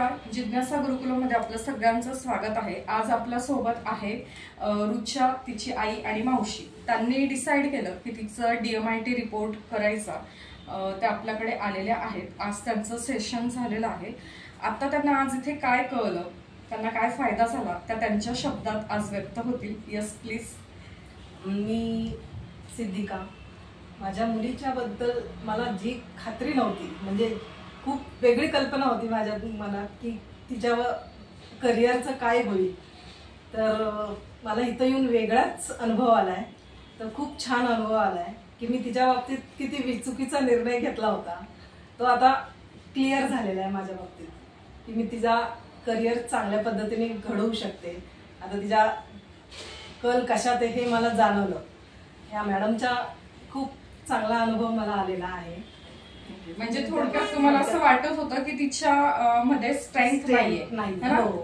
नमस्कार, जिज्ञासा गुरुकुलमध्ये आपलं सगळ्यांचं स्वागत आहे। आज आपल्या सोबत आहे रुचा, तिची आई आणि मावशी। त्यांनी डिसाइड केलं की तिचं DMIT रिपोर्ट करायचा, ते आपल्याकडे आलेले आहेत। आज त्यांचं सेशन झालेलं आहे। आता त्यांना आज इथे काय कळलं, त्यांना काय फायदा झाला, त्या त्यांच्या शब्दात आज व्यक्त होतील। Yes please. मी सिद्धिका, माझ्या मुलीच्या बद्दल मला जी खात्री नव्हती, म्हणजे खूप वेगळी कल्पना होती माझ्या मनात की तिच्यावर करिअरचं काय होईल, तर मला इथं येऊन वेगळाच अनुभव आलाय। तर खूप छान अनुभव आलाय की मी तिच्या बाबतीत किती चुकीचा निर्णय घेतला होता तो आता क्लिअर झालेला आहे माझ्या बाबतीत, की मी तिचा करिअर चांगल्या पद्धतीने घडवू शकते। आता तिच्या कल कशात हे मला जाणवलं। ह्या मॅडमचा खूप चांगला अनुभव मला आलेला आहे। म्हणजे थोडक्यात तुम्हाला असं वाटत होतं की तिच्या मध्ये स्ट्रेंथ नाहीये,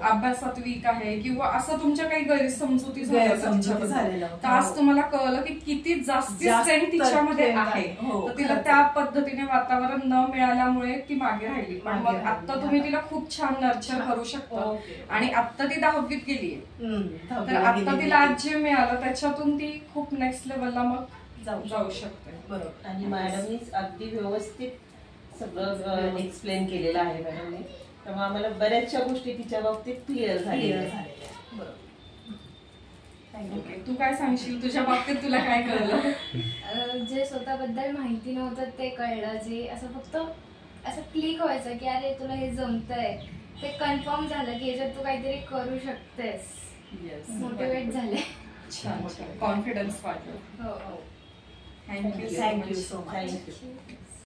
अभ्यासात वीक आहे किंवा असं तुमच्या काही गैरसमजुती झालेल्या, तर आज तुम्हाला कळलं की किती जास्त स्ट्रेंथ तिच्यामध्ये आहे। तर तिला त्या पद्धतीने वातावरण न मिळाल्यामुळे ती मागे राहिली, पण मग आता तुम्ही तिला खूप छान नर्चर करू शकता। आणि आता ती 10वीत गेलीये, तर आता तिला आज जे मिळालं त्याच्यातून ती खूप नेक्स्ट लेवलला मग जाऊ शकते। बरोबर। आणि मॅडमनी अगदी व्यवस्थित सगळं एक्सप्लेन केलेलं आहे मॅडमने, त्यामुळे आम्हाला बऱ्याचशा गोष्टी तिच्या बाबतीत क्लिअर झालेल्या आहेत। बरोबर। तू काय सांगशील, तुझ्या बाबतीत तुला काय कळलं? जे स्वतःबद्दल माहिती नव्हतं ते कळलं, जे असं फक्त असं क्लिक व्हायचं की अरे तुला हे जमतंय, ते कन्फर्म झालं की याच्यात तू काहीतरी करू शकतेस। मोटिवेट झाले, छान कॉन्फिडन्स वाटलं। हो हो, थँक्यू सो मच।